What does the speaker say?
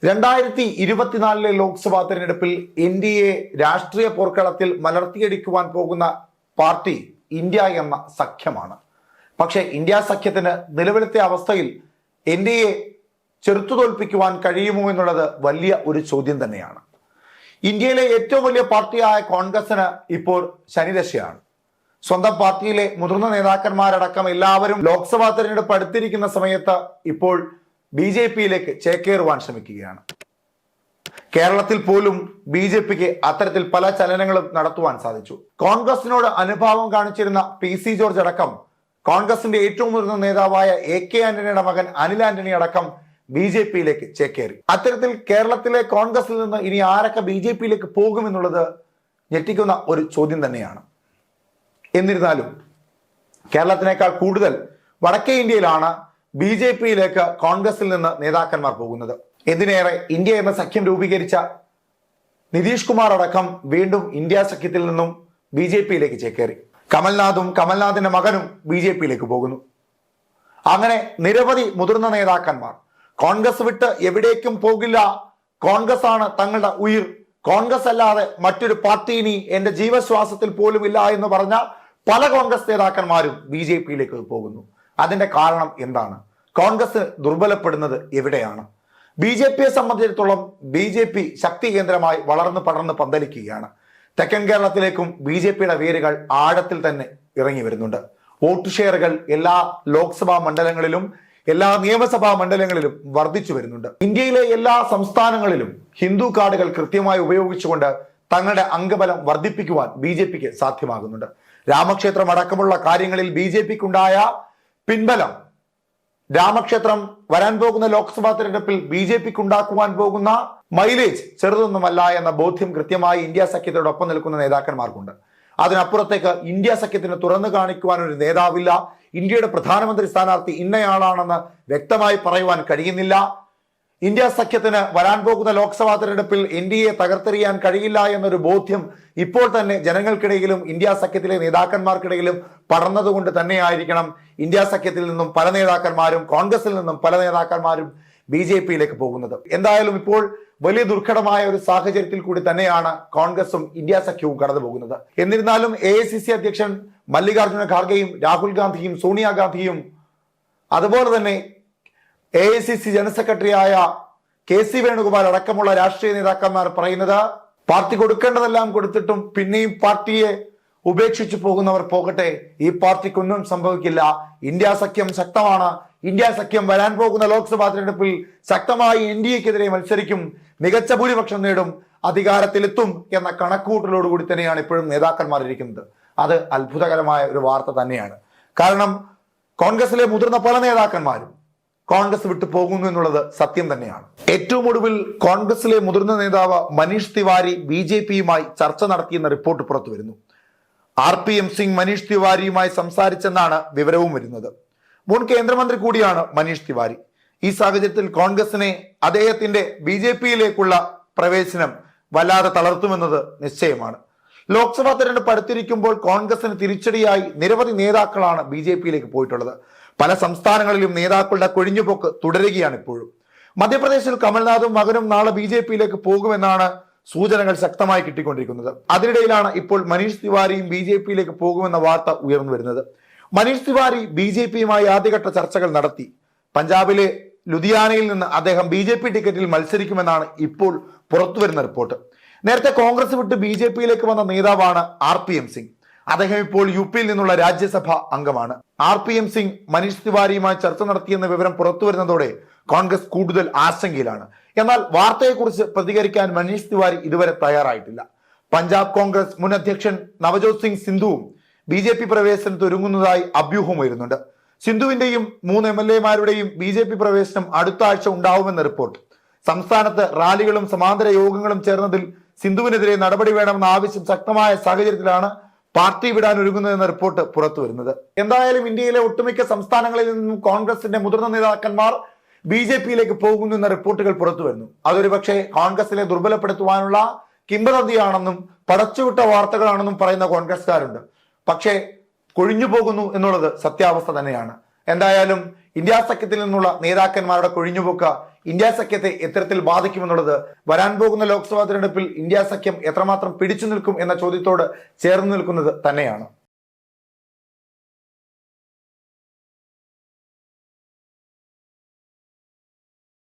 2024 ലോക്സഭാ തെരഞ്ഞെടുപ്പിൽ ഇന്ത്യയെ രാഷ്ട്രീയ പോർക്കളത്തിൽ മലർത്തിയടിക്കുവാൻ പോകുന്ന പാർട്ടി ഇന്ത്യ എന്ന സഖ്യമാണ്. പക്ഷേ ഇന്ത്യ സഖ്യത്തിന് നിലവിലത്തെ അവസ്ഥയിൽ ഇന്ത്യയെ ചെറുത്തുതോൽപ്പിക്കുവാൻ കഴിയുമോ എന്നുള്ളത് വലിയ ഒരു ചോദ്യം തന്നെയാണ്. ഇന്ത്യയിലെ ഏറ്റവും വലിയ പാർട്ടിയായ കോൺഗ്രസിന് ഇപ്പോൾ ശനിദശയാണ്. സ്വന്തം പാർട്ടിയിലെ മുതിർന്ന നേതാക്കന്മാരടക്കം എല്ലാവരും ലോക്സഭാ തെരഞ്ഞെടുപ്പ് അടുത്തിരിക്കുന്ന സമയത്ത് ഇപ്പോൾ BJP-യിലേക്ക് ചേക്കേറുവാൻ ശ്രമിക്കുകയാണ്. കേരളത്തിൽ പോലും BJP-ക്ക് അത്തരത്തിൽ പല ചലനങ്ങളും നടത്തുവാൻ സാധിച്ചു. കോൺഗ്രസിനോട് അനുഭാവം കാണിച്ചിരുന്ന PC ജോർജ് അടക്കം കോൺഗ്രസിന്റെ ഏറ്റവും മുതിർന്ന നേതാവായ AK ആന്റണിയുടെ മകൻ അനിൽ ആന്റണി അടക്കം BJP-യിലേക്ക് ചേക്കേറി. അത്തരത്തിൽ കേരളത്തിലെ കോൺഗ്രസിൽ നിന്ന് ഇനി ആരൊക്കെ BJP-യിലേക്ക് പോകുമെന്നുള്ളത് ഞെട്ടിക്കുന്ന ഒരു ചോദ്യം തന്നെയാണ്. എന്നിരുന്നാലും കേരളത്തിനേക്കാൾ കൂടുതൽ വടക്കേ ഇന്ത്യയിലാണ് BJP-യിലേക്ക് കോൺഗ്രസിൽ നിന്ന് നേതാക്കന്മാർ പോകുന്നത്. എന്തിനേറെ ഇന്ത്യ എന്ന സഖ്യം രൂപീകരിച്ച നിതീഷ് കുമാർ അടക്കം വീണ്ടും ഇന്ത്യ സഖ്യത്തിൽ നിന്നും BJP-യിലേക്ക് ചേക്കേറി. കമൽനാഥിന്റെ മകനും BJP-യിലേക്ക് പോകുന്നു. അങ്ങനെ നിരവധി മുതിർന്ന നേതാക്കന്മാർ കോൺഗ്രസ് വിട്ട് എവിടേക്കും പോകില്ല, കോൺഗ്രസ് ആണ് തങ്ങളുടെ ഉയിർ, കോൺഗ്രസ് അല്ലാതെ മറ്റൊരു പാർട്ടി ഇനി എന്റെ ജീവശ്വാസത്തിൽ പോലും ഇല്ല എന്ന് പറഞ്ഞ പല കോൺഗ്രസ് നേതാക്കന്മാരും BJP-യിലേക്ക് പോകുന്നു. അതിന്റെ കാരണം എന്താണ്? കോൺഗ്രസ് ദുർബലപ്പെടുന്നത് എവിടെയാണ്? BJP-യെ സംബന്ധിച്ചിടത്തോളം BJP ശക്തി കേന്ദ്രമായി വളർന്നു പടർന്ന് പന്തലിക്കുകയാണ്. തെക്കൻ കേരളത്തിലേക്കും BJP-യുടെ വേരുകൾ ആഴത്തിൽ തന്നെ ഇറങ്ങി വരുന്നുണ്ട്. വോട്ട് ഷെയറുകൾ എല്ലാ ലോക്സഭാ മണ്ഡലങ്ങളിലും എല്ലാ നിയമസഭാ മണ്ഡലങ്ങളിലും വർദ്ധിച്ചു വരുന്നുണ്ട്. ഇന്ത്യയിലെ എല്ലാ സംസ്ഥാനങ്ങളിലും ഹിന്ദു കാർഡുകൾ കൃത്യമായി ഉപയോഗിച്ചുകൊണ്ട് തങ്ങളുടെ അംഗബലം വർദ്ധിപ്പിക്കുവാൻ BJP-ക്ക് സാധ്യമാകുന്നുണ്ട്. രാമക്ഷേത്രം അടക്കമുള്ള കാര്യങ്ങളിൽ BJP-ക്കുണ്ടായ പിൻബലം രാമക്ഷേത്രം വരാൻ പോകുന്ന ലോക്സഭാ തെരഞ്ഞെടുപ്പിൽ BJP-ക്ക് ഉണ്ടാക്കുവാൻ പോകുന്ന മൈലേജ് ചെറുതൊന്നുമല്ല എന്ന ബോധ്യം കൃത്യമായി ഇന്ത്യ സഖ്യത്തോടൊപ്പം നിൽക്കുന്ന നേതാക്കന്മാർക്കുണ്ട്. അതിനപ്പുറത്തേക്ക് ഇന്ത്യ സഖ്യത്തിന് തുറന്നു കാണിക്കുവാൻ ഒരു നേതാവില്ല. ഇന്ത്യയുടെ പ്രധാനമന്ത്രി സ്ഥാനാർത്ഥി ഇന്നയാളാണെന്ന് വ്യക്തമായി പറയുവാൻ കഴിയുന്നില്ല. ഇന്ത്യ സഖ്യത്തിന് വരാൻ പോകുന്ന ലോക്സഭാ തെരഞ്ഞെടുപ്പിൽ ഇന്ത്യയെ തകർത്തെറിയാൻ കഴിയില്ല എന്നൊരു ബോധ്യം ഇപ്പോൾ തന്നെ ജനങ്ങൾക്കിടയിലും ഇന്ത്യ സഖ്യത്തിലെ നേതാക്കന്മാർക്കിടയിലും പടർന്നതുകൊണ്ട് തന്നെയായിരിക്കണം ഇന്ത്യ സഖ്യത്തിൽ നിന്നും പല നേതാക്കന്മാരും കോൺഗ്രസിൽ നിന്നും പല നേതാക്കന്മാരും BJP-യിലേക്ക് പോകുന്നത്. എന്തായാലും ഇപ്പോൾ വലിയ ദുർഘടമായ ഒരു സാഹചര്യത്തിൽ കൂടി തന്നെയാണ് കോൺഗ്രസും ഇന്ത്യ സഖ്യവും കടന്നു പോകുന്നത്. എന്നിരുന്നാലും AICC അധ്യക്ഷൻ മല്ലികാർജുന ഖാർഗെയും രാഹുൽ ഗാന്ധിയും സോണിയാഗാന്ധിയും അതുപോലെ തന്നെ AICC ജനറൽ സെക്രട്ടറിയായ KC വേണുഗോപാൽ അടക്കമുള്ള രാഷ്ട്രീയ നേതാക്കന്മാർ പറയുന്നത് പാർട്ടി കൊടുക്കേണ്ടതെല്ലാം കൊടുത്തിട്ടും പിന്നെയും പാർട്ടിയെ ഉപേക്ഷിച്ചു പോകുന്നവർ പോകട്ടെ, ഈ പാർട്ടിക്കൊന്നും സംഭവിക്കില്ല, ഇന്ത്യ സഖ്യം ശക്തമാണ്, ഇന്ത്യ സഖ്യം വരാൻ പോകുന്ന ലോക്സഭാ തെരഞ്ഞെടുപ്പിൽ ശക്തമായി NDA-ക്കെതിരെ മത്സരിക്കും, മികച്ച ഭൂരിപക്ഷം നേടും, അധികാരത്തിലെത്തും എന്ന കണക്കുകൂട്ടലോടുകൂടി തന്നെയാണ് ഇപ്പോഴും നേതാക്കന്മാർ ഇരിക്കുന്നത്. അത് അത്ഭുതകരമായ ഒരു വാർത്ത തന്നെയാണ്. കാരണം കോൺഗ്രസിലെ മുതിർന്ന പല നേതാക്കന്മാരും കോൺഗ്രസ് വിട്ടു പോകുന്നു എന്നുള്ളത് സത്യം തന്നെയാണ്. ഏറ്റവും ഒടുവിൽ കോൺഗ്രസിലെ മുതിർന്ന നേതാവ് മനീഷ് തിവാരി BJP-യുമായി ചർച്ച നടത്തിയെന്ന റിപ്പോർട്ട് പുറത്തു വരുന്നു. RPM സിംഗ് മനീഷ് തിവാരിയുമായി സംസാരിച്ചെന്നാണ് വിവരവും വരുന്നത്. മുൻ കേന്ദ്രമന്ത്രി കൂടിയാണ് മനീഷ് തിവാരി. ഈ സാഹചര്യത്തിൽ കോൺഗ്രസിനെ അദ്ദേഹത്തിന്റെ BJP-യിലേക്കുള്ള പ്രവേശനം വല്ലാതെ തളർത്തുമെന്നത് നിശ്ചയമാണ്. ലോക്സഭാ തെരഞ്ഞെടുപ്പ് അടുത്തിരിക്കുമ്പോൾ കോൺഗ്രസിന് തിരിച്ചടിയായി നിരവധി നേതാക്കളാണ് BJP-യിലേക്ക് പോയിട്ടുള്ളത്. പല സംസ്ഥാനങ്ങളിലും നേതാക്കളുടെ കൊഴിഞ്ഞുപോക്ക് തുടരുകയാണ് ഇപ്പോഴും. മധ്യപ്രദേശിൽ കമൽനാഥും മകനും നാളെ BJP-യിലേക്ക് പോകുമെന്നാണ് സൂചനകൾ ശക്തമായി കിട്ടിക്കൊണ്ടിരിക്കുന്നത്. അതിനിടയിലാണ് ഇപ്പോൾ മനീഷ് തിവാരിയും BJP-യിലേക്ക് പോകുമെന്ന വാർത്ത ഉയർന്നു വരുന്നത്. മനീഷ് തിവാരി BJP-യുമായി ആദ്യഘട്ട ചർച്ചകൾ നടത്തി. പഞ്ചാബിലെ ലുധിയാനയിൽ നിന്ന് അദ്ദേഹം BJP ടിക്കറ്റിൽ മത്സരിക്കുമെന്നാണ് ഇപ്പോൾ പുറത്തു വരുന്ന റിപ്പോർട്ട്. നേരത്തെ കോൺഗ്രസ് വിട്ട് BJP-യിലേക്ക് വന്ന നേതാവാണ് RPM സിംഗ്. അദ്ദേഹം ഇപ്പോൾ UP-യിൽ നിന്നുള്ള രാജ്യസഭ അംഗമാണ്. RPM സിംഗ് മനീഷ് തിവാരിയുമായി ചർച്ച നടത്തിയെന്ന വിവരം പുറത്തു വരുന്നതോടെ കോൺഗ്രസ് കൂടുതൽ ആശങ്കയിലാണ്. എന്നാൽ വാർത്തയെക്കുറിച്ച് പ്രതികരിക്കാൻ മനീഷ് തിവാരി ഇതുവരെ തയ്യാറായിട്ടില്ല. പഞ്ചാബ് കോൺഗ്രസ് മുൻ അധ്യക്ഷൻ നവജോത് സിംഗ് സിന്ധുവും BJP പ്രവേശനത്തിന് ഒരുങ്ങുന്നതായി അഭ്യൂഹം വരുന്നുണ്ട്. സിന്ധുവിന്റെയും 3 MLA-മാരുടെയും BJP പ്രവേശനം അടുത്ത ആഴ്ച ഉണ്ടാവുമെന്ന റിപ്പോർട്ട്. സംസ്ഥാനത്ത് റാലികളും സമാന്തര യോഗങ്ങളും ചേർന്നതിൽ സിന്ധുവിനെതിരെ നടപടി വേണമെന്ന ആവശ്യം ശക്തമായ സാഹചര്യത്തിലാണ് പാർട്ടി വിടാൻ ഒരുങ്ങുന്നതെന്ന റിപ്പോർട്ട് പുറത്തു വരുന്നത്. എന്തായാലും ഇന്ത്യയിലെ ഒട്ടുമിക്ക സംസ്ഥാനങ്ങളിൽ നിന്നും കോൺഗ്രസിന്റെ മുതിർന്ന നേതാക്കന്മാർ BJP-യിലേക്ക് പോകുന്നു എന്ന റിപ്പോർട്ടുകൾ പുറത്തു വരുന്നു. അതൊരു പക്ഷേ കോൺഗ്രസിനെ ദുർബലപ്പെടുത്തുവാനുള്ള കിംവദന്തിയാണെന്നും പടച്ചുവിട്ട വാർത്തകളാണെന്നും പറയുന്ന കോൺഗ്രസ്സുകാരുണ്ട്. പക്ഷേ കൊഴിഞ്ഞു പോകുന്നു എന്നുള്ളത് സത്യാവസ്ഥ തന്നെയാണ്. എന്തായാലും ഇന്ത്യ സഖ്യത്തിൽ നിന്നുള്ള നേതാക്കന്മാരുടെ കൊഴിഞ്ഞുപോക്ക് ഇന്ത്യ സഖ്യത്തെ എത്തരത്തിൽ ബാധിക്കുമെന്നുള്ളത് വരാൻ പോകുന്ന ലോക്സഭാ തിരഞ്ഞെടുപ്പിൽ ഇന്ത്യ സഖ്യം എത്രമാത്രം പിടിച്ചു നിൽക്കും എന്ന ചോദ്യത്തോട് ചേർന്ന് നിൽക്കുന്നത് തന്നെയാണ്.